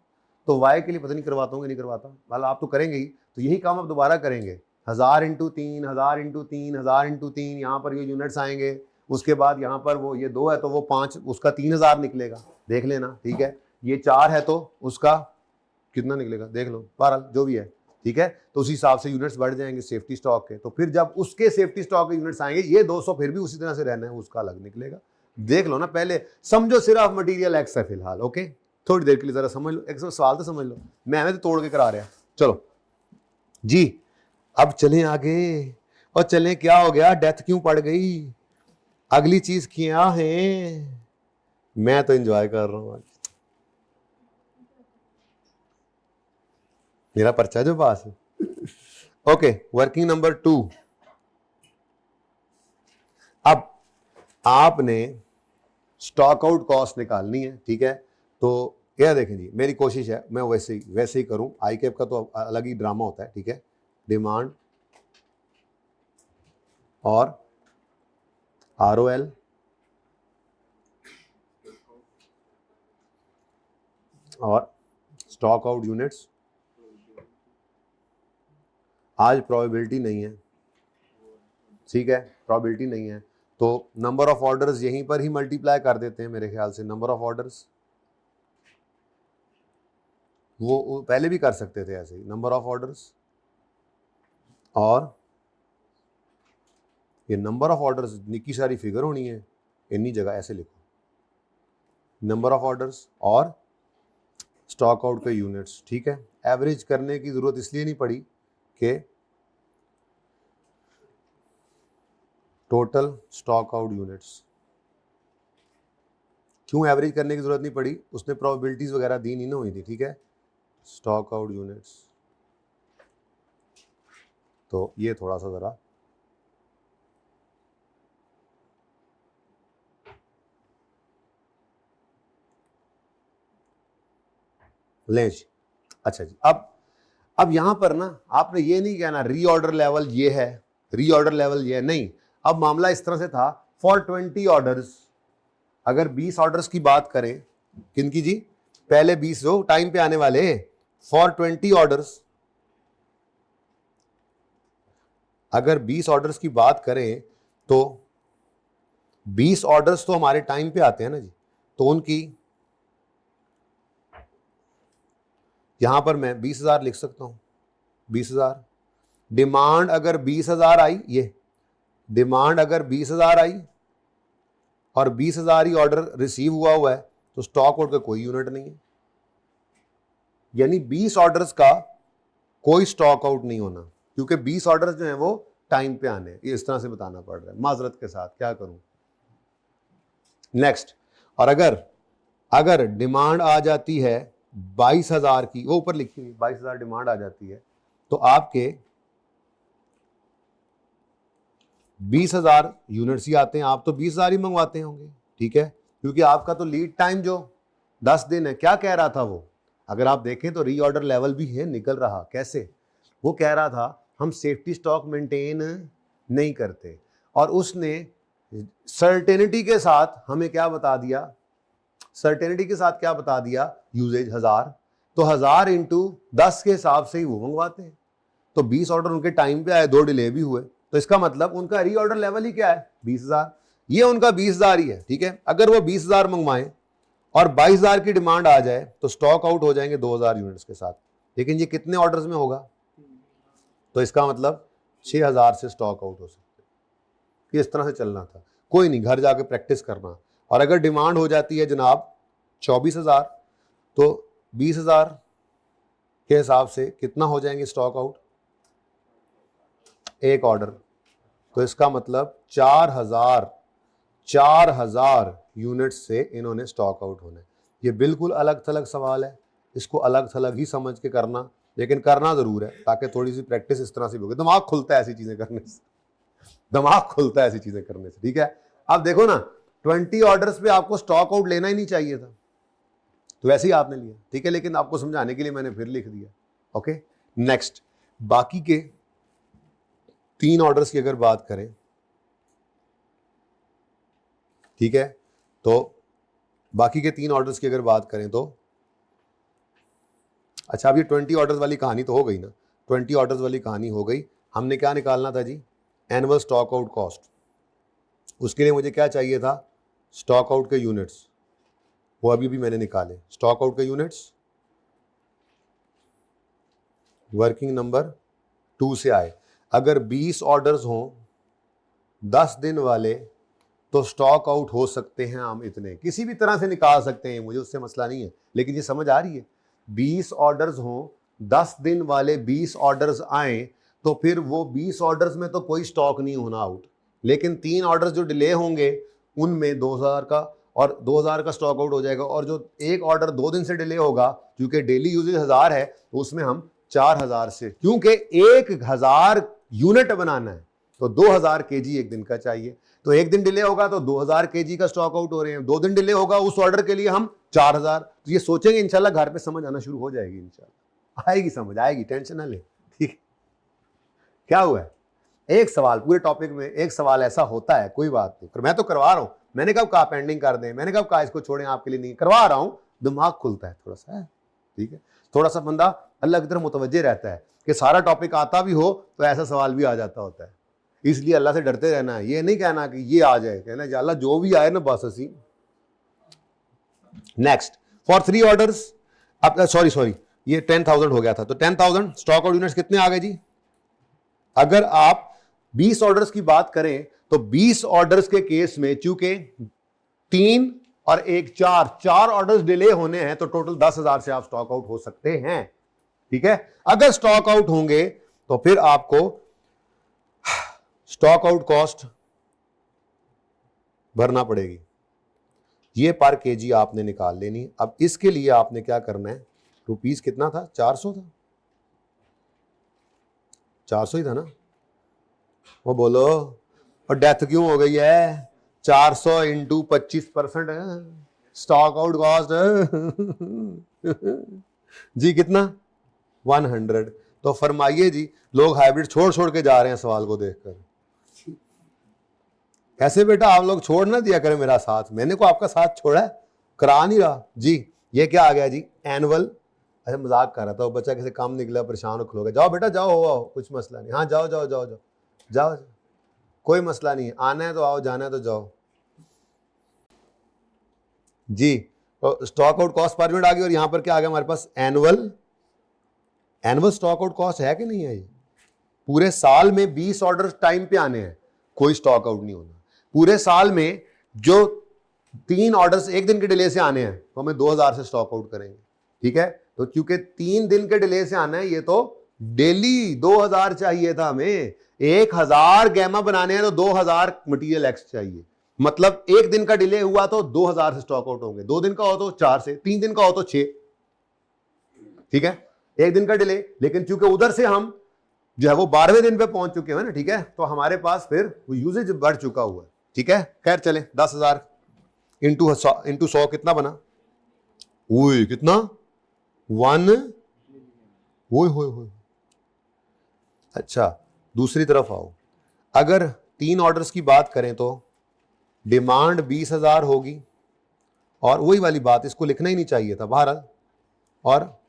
तो वाई के लिए पता नहीं करवाता हूँ कि नहीं करवाता, मतलब आप तो करेंगे ही, तो यही काम आप दोबारा करेंगे। 1000 इंटू 3, 1000 इंटू 3, 1000 इंटू 3, यहाँ पर ये यूनिट्स आएंगे। उसके बाद यहाँ पर वो ये 2 है तो वो 5, उसका 3000 निकलेगा, देख लेना। ठीक है, ये 4 है तो उसका कितना निकलेगा देख लो, 12 जो भी है। ठीक है, तो उसी हिसाब से यूनिट्स बढ़ जाएंगे सेफ्टी स्टॉक के। तो फिर जब उसके सेफ्टी स्टॉक के यूनिट्स आएंगे, ये 200 फिर भी उसी तरह से रहना है, उसका अलग निकलेगा। देख लो ना, पहले समझो सिर्फ मटेरियल एक्स है फिलहाल। ओके, थोड़ी देर के लिए जरा समझ लो, एक सवाल तो समझ लो, मैं हमें तो तोड़ के करा रहा। चलो जी, अब चलें आगे। और चलें, क्या हो गया, डेथ क्यों पड़ गई, अगली चीज क्या है। मैं तो एंजॉय कर रहा हूं आज, मेरा पर्चा जो पास है। Okay, working number 2। अब आपने स्टॉक आउट कॉस्ट निकालनी है। ठीक है, तो यह देखें जी, मेरी कोशिश है मैं वैसे ही करूं। आई कैप का तो अलग ही ड्रामा होता है। ठीक है, डिमांड और ROL और स्टॉक आउट यूनिट्स। आज प्रोबेबिलिटी नहीं है, ठीक है, प्रोबेबिलिटी नहीं है, तो नंबर ऑफ ऑर्डर्स यहीं पर ही मल्टीप्लाई कर देते हैं मेरे ख्याल से। नंबर ऑफ ऑर्डर्स वो पहले भी कर सकते थे ऐसे ही, नंबर ऑफ ऑर्डर्स, और ये नंबर ऑफ ऑर्डर्स निकी सारी फिगर होनी है, इन्हीं जगह ऐसे लिखो, नंबर ऑफ ऑर्डर्स और स्टॉक आउट के यूनिट्स। ठीक है, एवरेज करने की जरूरत इसलिए नहीं पड़ी कि टोटल स्टॉक आउट यूनिट्स, क्यों एवरेज करने की जरूरत नहीं पड़ी, उसने प्रोबेबिलिटीज वगैरह दी नहीं ना हुई थी। ठीक है, स्टॉक आउट यूनिट्स, तो ये थोड़ा सा जरा लें जी। अच्छा जी, अब यहां पर ना आपने ये नहीं कहना रीऑर्डर लेवल ये है, रीऑर्डर लेवल ये है, नहीं। अब मामला इस तरह से था, फॉर 20 ऑर्डर्स, अगर 20 ऑर्डर्स की बात करें, किनकी जी, पहले 20 जो टाइम पे आने वाले, फॉर 20 ऑर्डर्स, अगर 20 ऑर्डर्स की बात करें तो 20 ऑर्डर्स तो हमारे टाइम पे आते हैं ना जी, तो उनकी यहां पर मैं 20,000 लिख सकता हूं, 20,000 डिमांड अगर 20,000 आई, ये डिमांड अगर 20,000 आई और 20,000 ही ऑर्डर रिसीव हुआ है तो स्टॉक आउट का कोई यूनिट नहीं है, यानी 20 ऑर्डर्स का कोई स्टॉक आउट नहीं होना, क्योंकि 20 ऑर्डर्स जो हैं वो टाइम पे आने, ये इस तरह से बताना पड़ रहा है माजरत के साथ, क्या करूं। नेक्स्ट, और अगर डिमांड आ जाती है 22,000 की, वो ऊपर लिखी हुई 22,000 डिमांड आ जाती है, तो आपके 20,000 यूनिट्स ही आते हैं, आप तो 20,000 ही मंगवाते होंगे, ठीक है, क्योंकि आपका तो लीड टाइम जो 10 दिन है। क्या कह रहा था वो, अगर आप देखें तो रीऑर्डर लेवल भी है निकल रहा, कैसे, वो कह रहा था हम सेफ्टी स्टॉक मेंटेन नहीं करते, और उसने सर्टेनिटी के साथ हमें क्या बता दिया, सर्टेनिटी के साथ क्या बता दिया, यूजेज 1000, तो 1000 इंटू 10 के हिसाब से ही वो मंगवाते हैं। तो 20 ऑर्डर उनके टाइम पे आए, 2 डिले भी हुए, तो इसका मतलब उनका रीऑर्डर लेवल ही क्या है, 20,000, ये उनका 20,000 ही है, ठीक है। अगर वो 20,000 मंगवाएं और 22,000 की डिमांड आ जाए तो स्टॉक आउट हो जाएंगे 2,000 यूनिट्स के साथ, लेकिन ये कितने ऑर्डर्स में होगा, तो इसका मतलब 6,000 से स्टॉक आउट हो सकते, ये इस तरह से चलना था। कोई नहीं, घर जाके प्रैक्टिस करना, और अगर डिमांड हो जाती है जनाब 24,000 तो 20,000 के हिसाब से कितना हो जाएंगे स्टॉक आउट, एक ऑर्डर, तो इसका मतलब 4,000 यूनिट से इन्होंने स्टॉक आउट होना है। ये बिल्कुल अलग थलग सवाल है, इसको अलग थलग ही समझ के करना, लेकिन करना जरूर है ताकि थोड़ी सी प्रैक्टिस इस तरह से भी होगी, दिमाग खुलता है ऐसी चीजें करने से, दिमाग खुलता है ऐसी चीजें करने से, ठीक है। अब देखो ना 20 ऑर्डर्स पे आपको स्टॉक आउट लेना ही नहीं चाहिए था, तो वैसे ही आपने लिया, ठीक है, लेकिन आपको समझाने के लिए मैंने फिर लिख दिया, ओके। नेक्स्ट, बाकी के 3 ऑर्डर्स की अगर बात करें, ठीक है, तो बाकी के 3 ऑर्डर्स की अगर बात करें तो अच्छा, अब ये 20 ऑर्डर्स वाली कहानी तो हो गई ना, 20 ऑर्डर्स वाली कहानी हो गई। हमने क्या निकालना था जी, एनुअल स्टॉक आउट कॉस्ट, उसके लिए मुझे क्या चाहिए था, स्टॉक आउट के यूनिट्स, वो अभी भी मैंने निकाले, स्टॉक आउट के यूनिट्स वर्किंग नंबर 2 से आए। अगर 20 ऑर्डर्स हों 10 दिन वाले तो स्टॉक आउट हो सकते हैं हम इतने, किसी भी तरह से निकाल सकते हैं, मुझे उससे मसला नहीं है, लेकिन ये समझ आ रही है, 20 ऑर्डर्स हों 10 दिन वाले 20 ऑर्डर्स आए तो फिर वो 20 ऑर्डर्स में तो कोई स्टॉक नहीं होना आउट, लेकिन 3 ऑर्डर्स जो डिले होंगे उनमें 2,000 का और 2,000 का स्टॉक आउट हो जाएगा, और जो एक ऑर्डर 2 दिन से डिले होगा क्योंकि डेली यूजेज 1000 है तो उसमें हम 4,000 से, क्योंकि 1,000 यूनिट बनाना है तो 2,000 केजी एक दिन का चाहिए, तो एक दिन डिले होगा तो 2,000 केजी का स्टॉक आउट हो रहे हैं, 2 दिन डिले होगा उस ऑर्डर के लिए हम 4,000, तो ये सोचेंगे इंशाल्लाह घर पे समझ आना शुरू हो जाएगी, इंशाल्लाह आएगी समझ, आएगी, टेंशन ना ले, ठीक। क्या हुआ है, एक सवाल पूरे टॉपिक में एक सवाल ऐसा होता है, कोई बात नहीं, पर मैं तो करवा रहा हूं, मैंने कब कहा पेंडिंग कर दें, मैंने कब कहा इसको छोड़ें, आपके लिए नहीं करवा रहा हूं, दिमाग खुलता है थोड़ा सा, ठीक है, थोड़ा सा बंदा अल्लाह की तरफ मुतवज्जे रहता है कि सारा टॉपिक आता भी हो तो ऐसा सवाल भी आ जाता होता है, इसलिए अल्लाह से डरते रहना है, ये नहीं कहना कि ये आ जाए, कहना या अल्लाह जो भी आए ना बस असी। नेक्स्ट, फॉर 3 ऑर्डर्स, अब सॉरी ये 10,000 हो गया था, तो 10,000 स्टॉक आउट यूनिट्स कितने आ गए जी, अगर आप 20 ऑर्डर्स की बात करें तो 20 ऑर्डर्स के केस में चूंकि 3 और 1 4 ऑर्डर्स डिले होने हैं तो टोटल 10,000 से आप स्टॉक आउट हो सकते हैं, ठीक है। अगर स्टॉक आउट होंगे तो फिर आपको स्टॉक आउट कॉस्ट भरना पड़ेगी, ये पर केजी आपने निकाल लेनी। अब इसके लिए आपने क्या करना है, रुपीस कितना था, 400 था, 400 ही था ना, वो बोलो, और डेथ क्यों हो गई है, 400 इंटू 25% है स्टॉक आउट कॉस्ट जी, कितना 100, तो फरमाइए जी, लोग हाइब्रिड छोड़ छोड़ के जा रहे हैं सवाल को देखकर। कैसे बेटा आप लोग छोड़ ना दिया करें मेरा साथ, मैंने को आपका साथ छोड़ा है, करा नहीं रहा जी। ये क्या आ गया जी, एनुअल। अच्छा मजाक कर रहा था, वो बच्चा किसी काम निकला परेशान हो खलो गया, जाओ बेटा जाओ, हो आओ, कुछ मसला नहीं, हाँ जाओ जाओ जाओ जाओ जाओ, कोई मसला नहीं है, आना है तो आओ, जाना है तो जाओ जी। तो stock out cost per unit आ गई, और यहां पर क्या आ गया हमारे पास, annual. Annual stock out cost है कि नहीं है? ये पूरे साल में 20 ऑर्डर टाइम पे आने हैं, कोई स्टॉक आउट नहीं होना। पूरे साल में जो 3 ऑर्डर्स एक दिन के डिले से आने हैं तो हमें 2000 से स्टॉक आउट करेंगे, ठीक है। तो क्योंकि 3 दिन के डिले से आना है, ये तो डेली 2000 चाहिए था हमें, 1000 गैमा बनाने हैं तो 2000 मटेरियल एक्स चाहिए, मतलब एक दिन का डिले हुआ तो 2000 से स्टॉक आउट होंगे, 2 दिन का हो तो 4 से, 3 दिन का हो तो 6, ठीक है, एक दिन का डिले। लेकिन चूंकि उधर से हम जो है वो 12वें दिन पे पहुंच चुके हैं ना, ठीक है, तो हमारे पास फिर वो यूजेज बढ़ चुका हुआ है, ठीक है। खैर चले, 10,000 इंटू 100 कितना बना, ओए कितना, 1, ओए होए होए। अच्छा दूसरी तरफ आओ, अगर 3 ऑर्डर्स की बात करें तो डिमांड 20,000 होगी, और वही वाली बात, इसको लिखना ही नहीं चाहिए था बहरहाल, और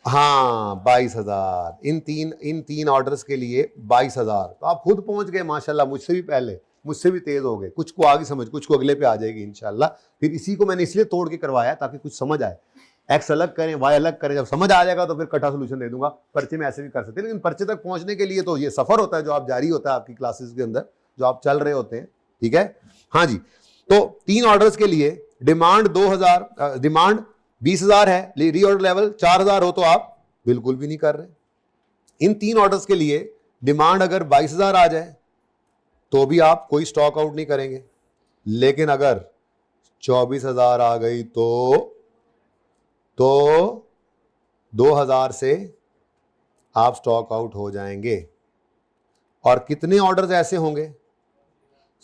हाँ 22,000, इन तीन ऑर्डर्स के लिए 22,000। तो आप खुद पहुंच गए माशाल्लाह, मुझसे भी पहले, मुझसे भी तेज हो गए। कुछ को आगे समझ, कुछ को अगले पे आ जाएगी इंशाल्लाह। फिर इसी को मैंने इसलिए तोड़ के करवाया ताकि कुछ समझ आए, एक्स अलग करें वाई अलग करें, जब समझ आ जाएगा तो फिर कटा सोल्यूशन दे दूंगा। पर्चे में ऐसे भी कर सकते हैं, लेकिन पर्चे तक पहुंचने के लिए तो ये सफर होता है जो आप जारी होता है आपकी क्लासेस के अंदर, जो आप चल रहे होते हैं, ठीक है। हाँ जी, तो 3 ऑर्डर्स के लिए डिमांड 2000, डिमांड 20,000 है, रीऑर्डर लेवल 4,000 हो तो आप बिल्कुल भी नहीं कर रहे। इन 3 ऑर्डर्स के लिए डिमांड अगर 22,000 आ जाए तो भी आप कोई स्टॉक आउट नहीं करेंगे, लेकिन अगर 24,000 आ गई तो 2,000 से आप स्टॉक आउट हो जाएंगे। और कितने ऑर्डर्स ऐसे होंगे,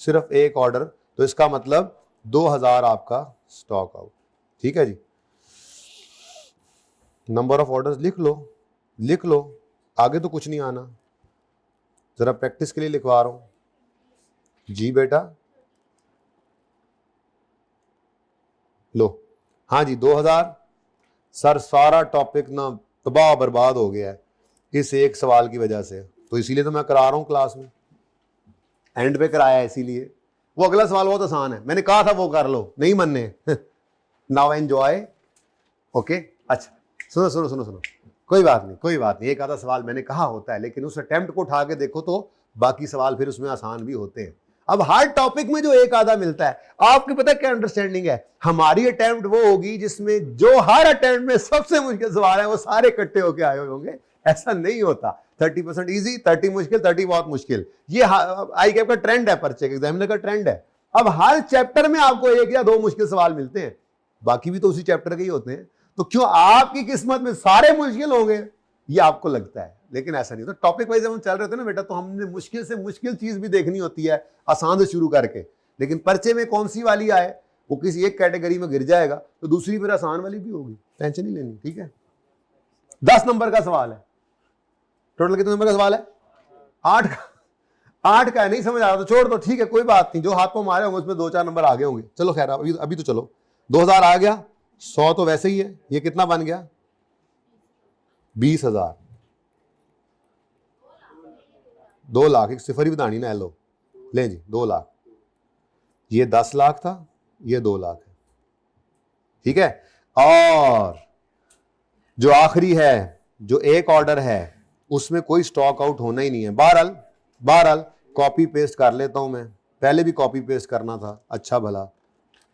सिर्फ एक ऑर्डर, तो इसका मतलब 2,000 आपका स्टॉक आउट, ठीक है जी। नंबर ऑफ ऑर्डर्स लिख लो, आगे तो कुछ नहीं आना, जरा प्रैक्टिस के लिए लिखवा रहा हूं जी बेटा। लो हाँ जी, 2,000। सर सारा टॉपिक ना तबाह बर्बाद हो गया है इस एक सवाल की वजह से, तो इसीलिए तो मैं करा रहा हूं क्लास में, एंड पे कराया है इसीलिए। वो अगला सवाल बहुत आसान है, मैंने कहा था वो कर लो, नहीं मनने नाउ एंजॉय, ओके। अच्छा सुनो सुनो सुनो सुनो, कोई बात नहीं, एक आधा सवाल मैंने कहा होता है, लेकिन उस अटेम्प्ट को उठा के देखो तो बाकी सवाल फिर उसमें आसान भी होते हैं। अब हर टॉपिक में जो एक आधा मिलता है, आपकी पता है क्या अंडरस्टैंडिंग है, हमारी अटेम्प्ट वो होगी जिसमें जो हर अटेम्प्ट में सबसे मुश्किल सवाल है वो सारे इकट्ठे होकर आए होंगे। ऐसा नहीं होता, 30% इजी, 30 मुश्किल, 30 बहुत मुश्किल, ये आई कैप का ट्रेंड है, पर्चे के एग्जामिनर का ट्रेंड है। अब हर चैप्टर में आपको 1 या 2 मुश्किल सवाल मिलते हैं, बाकी भी तो उसी चैप्टर के ही होते हैं, तो क्यों आपकी किस्मत में सारे मुश्किल होंगे ये आपको लगता है, लेकिन ऐसा नहीं। तो टॉपिक वाइज हम चल रहे थे ना बेटा, तो हमने मुश्किल से मुश्किल चीज भी देखनी होती है आसान से शुरू करके, लेकिन पर्चे में कौन सी वाली आए वो किसी एक कैटेगरी में गिर जाएगा तो दूसरी फिर आसान वाली भी होगी, टेंशन नहीं लेनी, ठीक है। 10 नंबर का सवाल है, टोटल कितने नंबर का सवाल है, 8 का है, नहीं समझ आ रहा तो छोड़ दो, ठीक है कोई बात नहीं, जो हाथ पर मारे होंगे उसमें 2-4 नंबर आगे होंगे, चलो खैर अभी तो चलो। 2,000 आ गया, 100 तो वैसे ही है, ये कितना बन गया 20,000, 2 लाख, एक सिफर ही बतानी ना, लो ले जी 2 लाख, ये 10 लाख था, ये 2 लाख है, ठीक है। और जो आखिरी है, जो एक ऑर्डर है, उसमें कोई स्टॉक आउट होना ही नहीं है। बहरहाल कॉपी पेस्ट कर लेता हूं मैं, पहले भी कॉपी पेस्ट करना था, अच्छा भला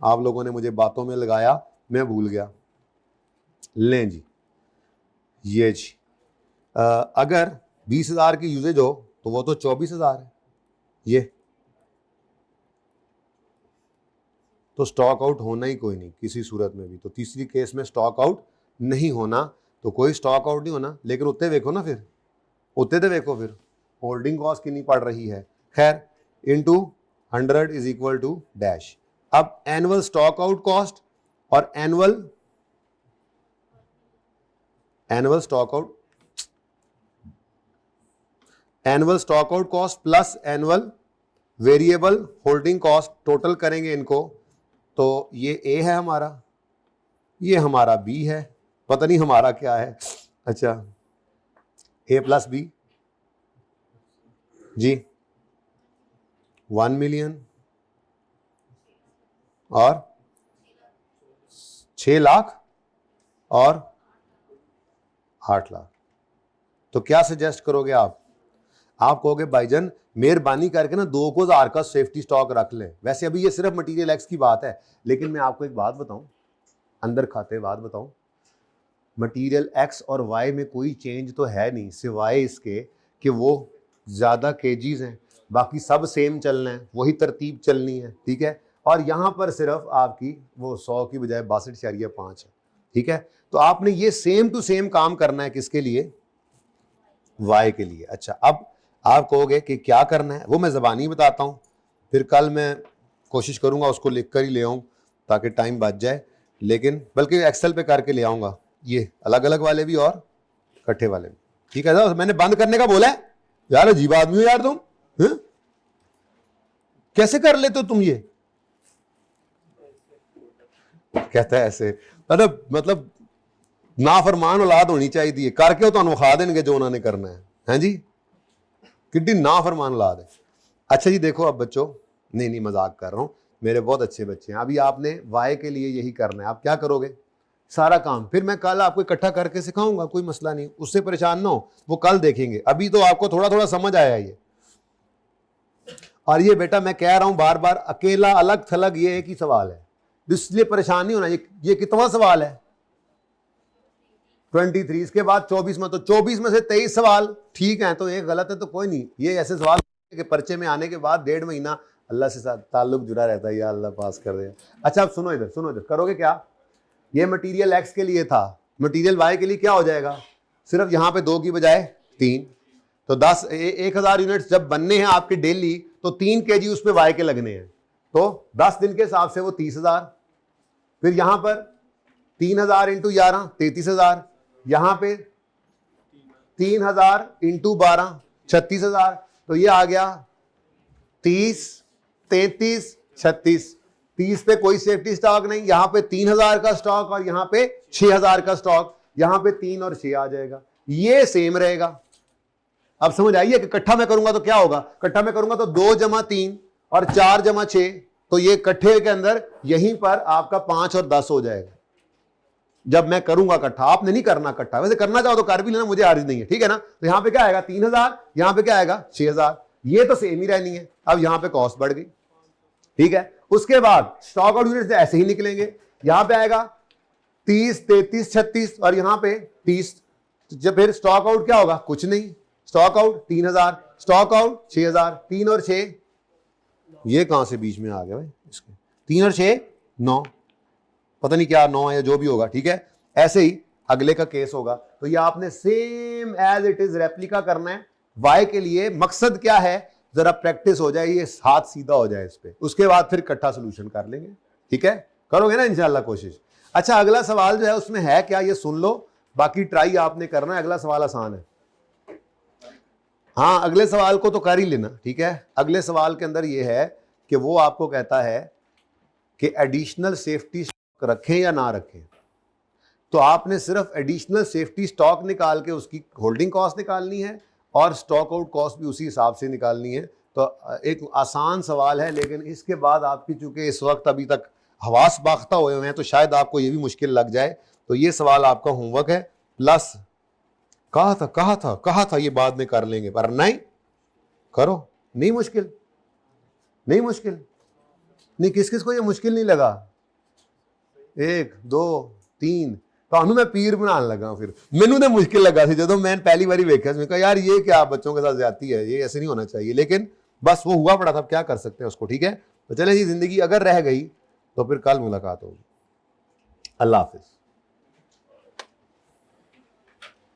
आप लोगों ने मुझे बातों में लगाया, मैं भूल गया। लें जी, ये जी अगर 20,000 की यूजेज हो तो वो तो 24,000 है, ये तो स्टॉक आउट होना ही कोई नहीं किसी सूरत में भी, तो तीसरी केस में स्टॉक आउट नहीं होना, तो कोई स्टॉक आउट नहीं होना। लेकिन उत्ते देखो ना, फिर उत्ते तो देखो फिर होल्डिंग कॉस्ट कितनी पड़ रही है। खैर into 100 is equal to dash. अब एनुअल स्टॉक आउट कॉस्ट और annual stock out, annual stock out cost plus annual variable holding cost, total करेंगे इनको तो ये ए है हमारा, ये हमारा बी है, पता नहीं हमारा क्या है। अच्छा, ए प्लस बी जी 1 मिलियन और 6 लाख और 8 लाख। तो क्या सजेस्ट करोगे आप कहोगे भाईजान मेहरबानी करके ना 2000 का सेफ्टी स्टॉक रख लें। वैसे अभी ये सिर्फ मटेरियल एक्स की बात है, लेकिन मैं आपको एक बात बताऊं, अंदर खाते बात बताऊं, मटेरियल एक्स और वाई में कोई चेंज तो है नहीं, सिवाय इसके कि वो ज़्यादा केजीज हैं, बाकी सब सेम चलना है, वही तरतीब चलनी है, ठीक है। और यहाँ पर सिर्फ आपकी वो 100 की बजाय 62.5 है, ठीक है। तो आपने ये सेम टू सेम काम करना है, किसके लिए? वाई के लिए। अच्छा, अब आप कहोगे कि क्या करना है, वो मैं ज़बानी बताता हूँ, फिर कल मैं कोशिश करूँगा उसको लिख कर ही ले आऊँ ताकि टाइम बच जाए, लेकिन बल्कि एक्सेल पे करके ले आऊँगा, ये अलग अलग वाले भी और इकट्ठे वाले भी, ठीक है। तो मैंने बंद करने का बोला है यार, अजीब आदमी हो यार तुम, है? कैसे कर लेते हो तुम ये? कहता है ऐसे, मतलब नाफरमान औलाद होनी चाहिए थी, करके तो खा देंगे जो उन्होंने करना है जी, कितनी नाफरमान औलाद है। अच्छा जी देखो अब बच्चों, नहीं मजाक कर रहा हूं, मेरे बहुत अच्छे बच्चे हैं। अभी आपने वाई के लिए यही करना है, आप क्या करोगे? सारा काम फिर मैं कल आपको इकट्ठा करके सिखाऊंगा, कोई मसला नहीं, उससे परेशान ना हो, वो कल देखेंगे। अभी तो आपको थोड़ा थोड़ा समझ आया ये। और ये बेटा मैं कह रहा हूं बार बार, अकेला अलग थलग ये एक ही सवाल है, इसलिए परेशान नहीं होना। ये कितना सवाल है? 23। इसके बाद 24 में, तो 24 में से 23 सवाल ठीक है, तो एक गलत है तो कोई नहीं। ये ऐसे सवाल के पर्चे में आने के बाद 1.5 महीना अल्लाह से ताल्लुक जुड़ा रहता है, या अल्लाह पास कर दे। अच्छा अब सुनो इधर, करोगे क्या? ये मटेरियल एक्स के लिए था, मटेरियल वाई के लिए क्या हो जाएगा? सिर्फ यहाँ पे 2 की बजाय 3, तो 10,000 यूनिट्स जब बनने हैं आपके डेली, तो 3 kg उस पर वाई के लगने हैं, तो 10 दिन के हिसाब से वो 30,000। फिर यहाँ पर 3,000 इंटू 11 33,000, यहाँ पे 3,000 इंटू 12 36,000, तो ये आ गया 30 33 36। 30 पे कोई सेफ्टी स्टॉक नहीं, यहाँ पे 3,000 का स्टॉक और यहाँ पे 6,000 का स्टॉक, यहाँ पे 3 और 6 आ जाएगा, ये सेम रहेगा। अब समझ आइए कि इकट्ठा में करूंगा तो क्या होगा? इकट्ठा में करूंगा तो 2 जमा 3 और 4 जमा 6, तो ये इकट्ठे के अंदर यहीं पर आपका 5 और 10 हो जाएगा। जब मैं करूंगा इकट्ठा, आपने नहीं करना इकट्ठा, वैसे करना चाहो तो कर भी लेना, मुझे आर्ज नहीं है, ठीक है ना। तो यहां पे क्या आएगा? 3,000, यहां पे क्या आएगा? 6,000, ये तो सेम ही रहनी है। अब यहां पे कॉस्ट बढ़ गई, ठीक है। उसके बाद स्टॉक आउट यूनिट ऐसे ही निकलेंगे, यहां पे आएगा 30 33 36 और यहां पे 30। जब फिर स्टॉक आउट क्या होगा? कुछ नहीं, स्टॉक आउट 3,000, स्टॉक आउट 6,000, 3 और 6, ये कहां से बीच में आ गया भाई इसके? 3 और 6 9, पता नहीं क्या 9 है, जो भी होगा, ठीक है। ऐसे ही अगले का केस होगा, तो ये आपने same as it is replica करना है वाई के लिए। मकसद क्या है? जरा प्रैक्टिस हो जाए, ये हाथ सीधा हो जाए इस पे, उसके बाद फिर इकट्ठा सोल्यूशन कर लेंगे, ठीक है। करोगे ना इंशाल्लाह कोशिश। अच्छा अगला सवाल जो है उसमें है क्या, ये सुन लो, बाकी ट्राई आपने करना है। अगला सवाल आसान है, हाँ अगले सवाल को तो कर ही लेना, ठीक है। अगले सवाल के अंदर ये है कि वो आपको कहता है कि एडिशनल सेफ्टी स्टॉक रखें या ना रखें। तो आपने सिर्फ एडिशनल सेफ्टी स्टॉक निकाल के उसकी होल्डिंग कॉस्ट निकालनी है और स्टॉक आउट कॉस्ट भी उसी हिसाब से निकालनी है। तो एक आसान सवाल है, लेकिन इसके बाद आपकी चूंकि इस वक्त अभी तक हवास बाख्ता हुए हैं, तो शायद आपको ये भी मुश्किल लग जाए। तो ये सवाल आपका होमवर्क है, प्लस कहा था ये बाद में कर लेंगे, पर नहीं करो, नहीं मुश्किल नहीं, किस किस को ये मुश्किल नहीं लगा? 1 2 3, तो मैं पीर बनाने लगा। फिर मैनू तो मुश्किल लगा थी जो मैं पहली बार वेखा, मैं कहा यार ये क्या बच्चों के साथ ज्यादती है, ये ऐसे नहीं होना चाहिए, लेकिन बस वो हुआ पड़ा था, क्या कर सकते हैं उसको, ठीक है। तो चले जी, जिंदगी अगर रह गई तो फिर कल मुलाकात होगी। अल्लाह हाफिज।